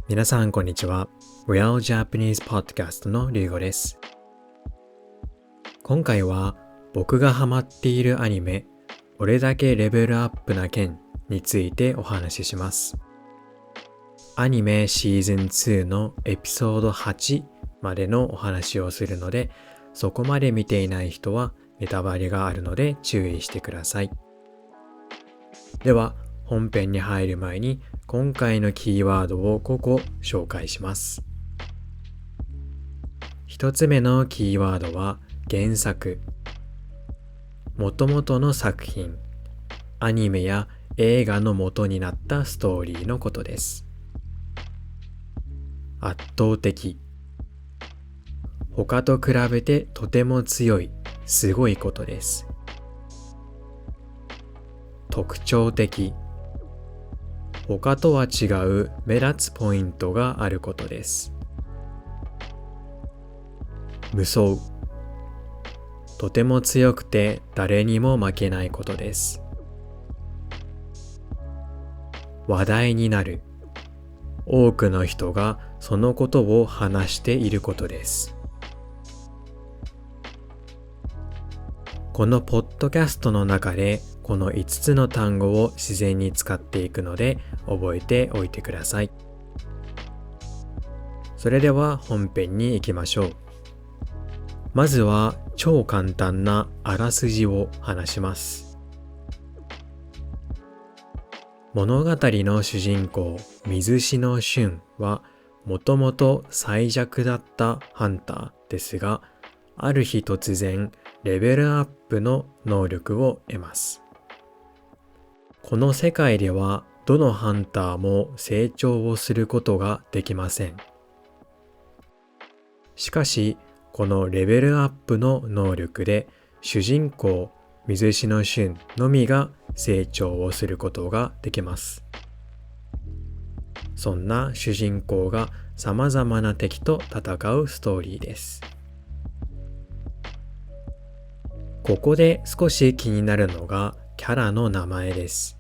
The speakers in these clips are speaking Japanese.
皆さんこんにちは。Real Japanese Podcast のリュウゴです。今回は僕がハマっているアニメ、俺だけレベルアップな件についてお話しします。アニメシーズン2のエピソード8までのお話をするので、そこまで見ていない人はネタバレがあるので注意してください。では、本編に入る前に今回のキーワードを5個紹介します。一つ目のキーワードは原作。元々の作品、アニメや映画の元になったストーリーのことです。圧倒的。他と比べてとても強い、すごいことです。特徴的。他とは違う目立つポイントがあることです。無双。とても強くて誰にも負けないことです。話題になる。多くの人がそのことを話していることです。このポッドキャストの中でこの5つの単語を自然に使っていくので覚えておいてください。それでは本編に行きましょう。まずは超簡単なあらすじを話します。物語の主人公水篠俊はもともと最弱だったハンターですが、ある日突然レベルアップの能力を得ます。この世界ではどのハンターも成長をすることができません。しかし、このレベルアップの能力で主人公水篠俊のみが成長をすることができます。そんな主人公が様々な敵と戦うストーリーです。ここで少し気になるのがキャラの名前です。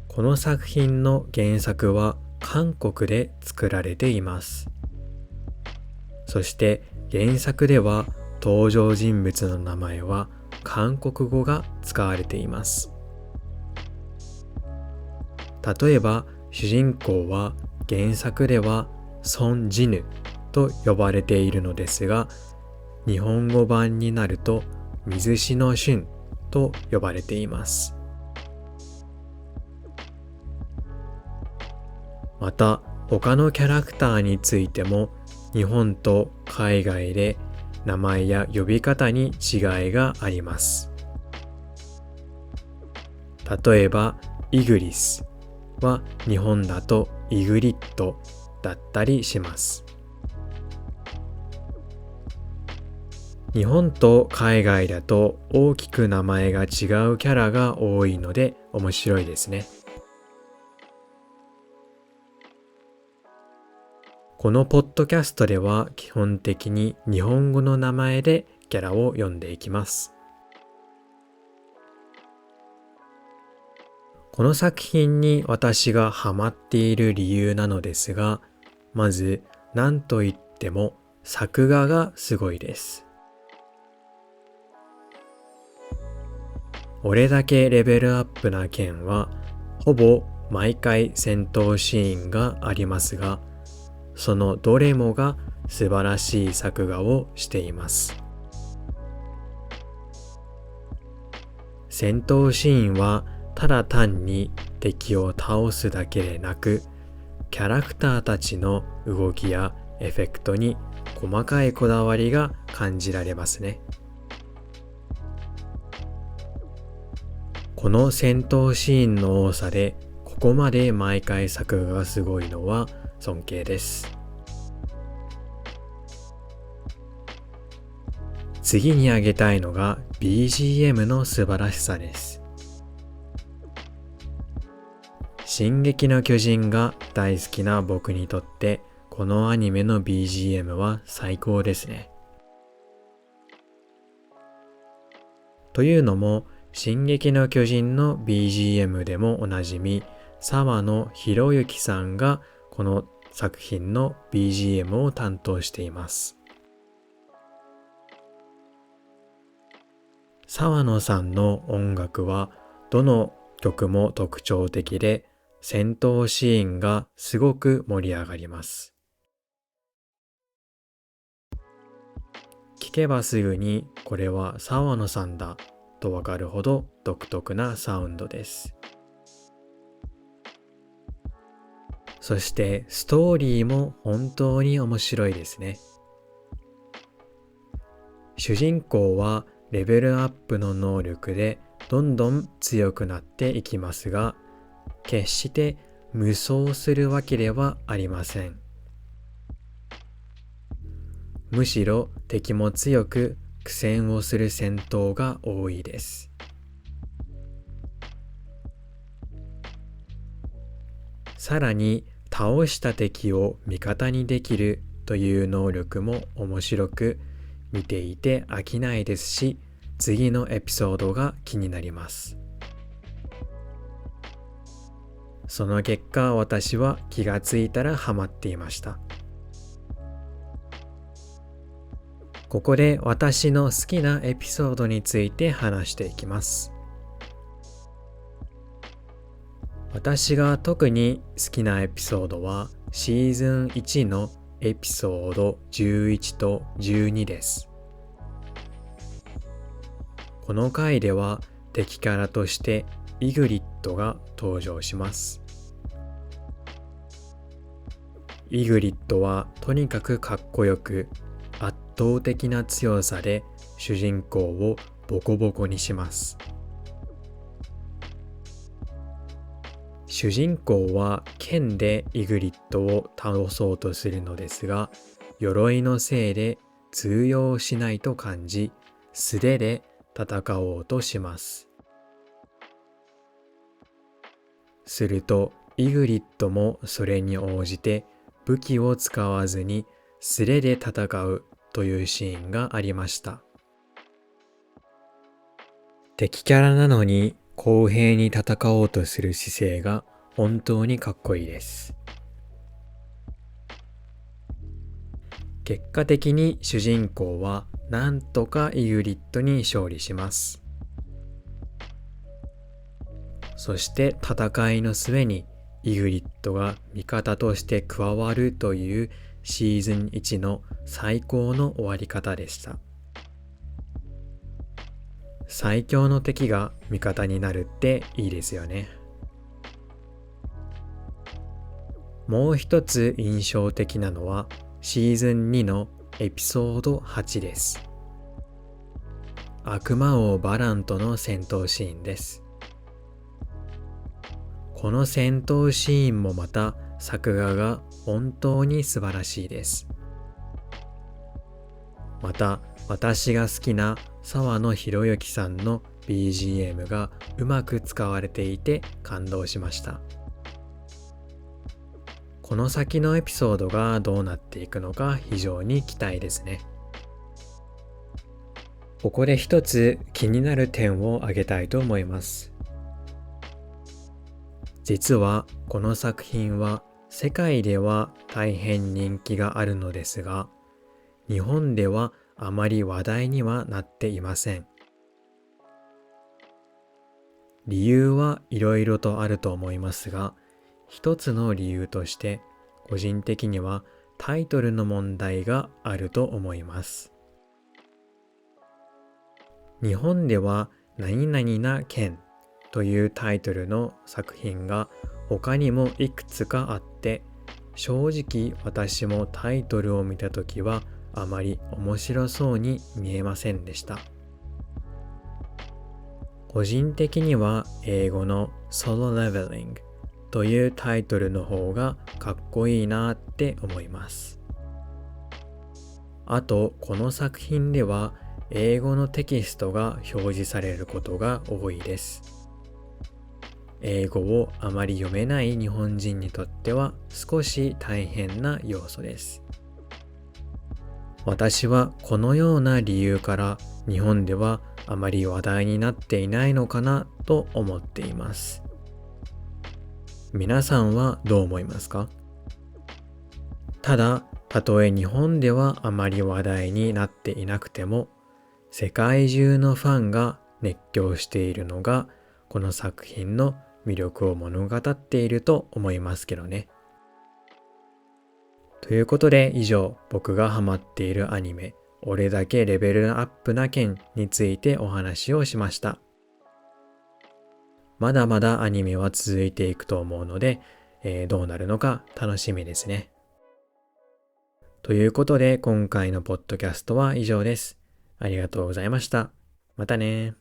この作品の原作は韓国で作られています。そして原作では登場人物の名前は韓国語が使われています。例えば主人公は原作ではソン・ジヌと呼ばれているのですが、日本語版になると水篠俊と呼ばれています。また他のキャラクターについても日本と海外で名前や呼び方に違いがあります。例えばイグリスは日本だとイグリッドだったりします。日本と海外だと大きく名前が違うキャラが多いので面白いですね。このポッドキャストでは基本的に日本語の名前でキャラを読んでいきます。この作品に私がハマっている理由なのですが、まず何と言っても作画がすごいです。俺だけレベルアップな件はほぼ毎回戦闘シーンがありますが、そのどれもが素晴らしい作画をしています。戦闘シーンはただ単に敵を倒すだけでなく、キャラクターたちの動きやエフェクトに細かいこだわりが感じられますね。この戦闘シーンの多さでここまで毎回作画がすごいのは尊敬です。次に挙げたいのが BGM の素晴らしさです。進撃の巨人が大好きな僕にとってこのアニメの BGM は最高ですね。というのも進撃の巨人の BGM でもおなじみ沢野博之さんがこの作品の BGM を担当しています。沢野さんの音楽はどの曲も特徴的で、戦闘シーンがすごく盛り上がります。聴けばすぐにこれは沢野さんだとわかるほど独特なサウンドです。そしてストーリーも本当に面白いですね。主人公はレベルアップの能力でどんどん強くなっていきますが、決して無双するわけではありません。むしろ敵も強く苦戦をする戦闘が多いです。さらに倒した敵を味方にできるという能力も面白く、見ていて飽きないですし、次のエピソードが気になります。その結果、私は気がついたらハマっていました。ここで私の好きなエピソードについて話していきます。私が特に好きなエピソードはシーズン1のエピソード11と12です。この回では敵キャラとしてイグリッドが登場します。イグリッドはとにかくかっこよく、圧倒的な強さで主人公をボコボコにします。主人公は剣でイグリッドを倒そうとするのですが、鎧のせいで通用しないと感じ、素手で戦おうとします。するとイグリッドもそれに応じて武器を使わずに素手で戦うというシーンがありました。敵キャラなのに公平に戦おうとする姿勢が本当にかっこいいです。結果的に主人公はなんとかイグリッドに勝利します。そして戦いの末にイグリッドが味方として加わるというシーズン1の最高の終わり方でした。最強の敵が味方になるっていいですよね。もう一つ印象的なのはシーズン2のエピソード8です。悪魔王バランとの戦闘シーンです。この戦闘シーンもまた作画が本当に素晴らしいです。また私が好きな沢野博之さんの BGM がうまく使われていて感動しました。この先のエピソードがどうなっていくのか非常に期待ですね。ここで一つ気になる点を挙げたいと思います。実はこの作品は世界では大変人気があるのですが、日本ではあまり話題にはなっていません。理由はいろいろとあると思いますが、一つの理由として個人的にはタイトルの問題があると思います。日本では何々な剣というタイトルの作品が他にもいくつかあって、正直私もタイトルを見たときはあまり面白そうに見えませんでした。個人的には英語の Solo Leveling というタイトルの方がかっこいいなって思います。あとこの作品では英語のテキストが表示されることが多いです。英語をあまり読めない日本人にとっては少し大変な要素です。私はこのような理由から日本ではあまり話題になっていないのかなと思っています。皆さんはどう思いますか？ただ、たとえ日本ではあまり話題になっていなくても、世界中のファンが熱狂しているのが、この作品の魅力を物語っていると思いますけどね。ということで以上、僕がハマっているアニメ、俺だけレベルアップな件についてお話をしました。まだまだアニメは続いていくと思うので、どうなるのか楽しみですね。ということで今回のポッドキャストは以上です。ありがとうございました。またね。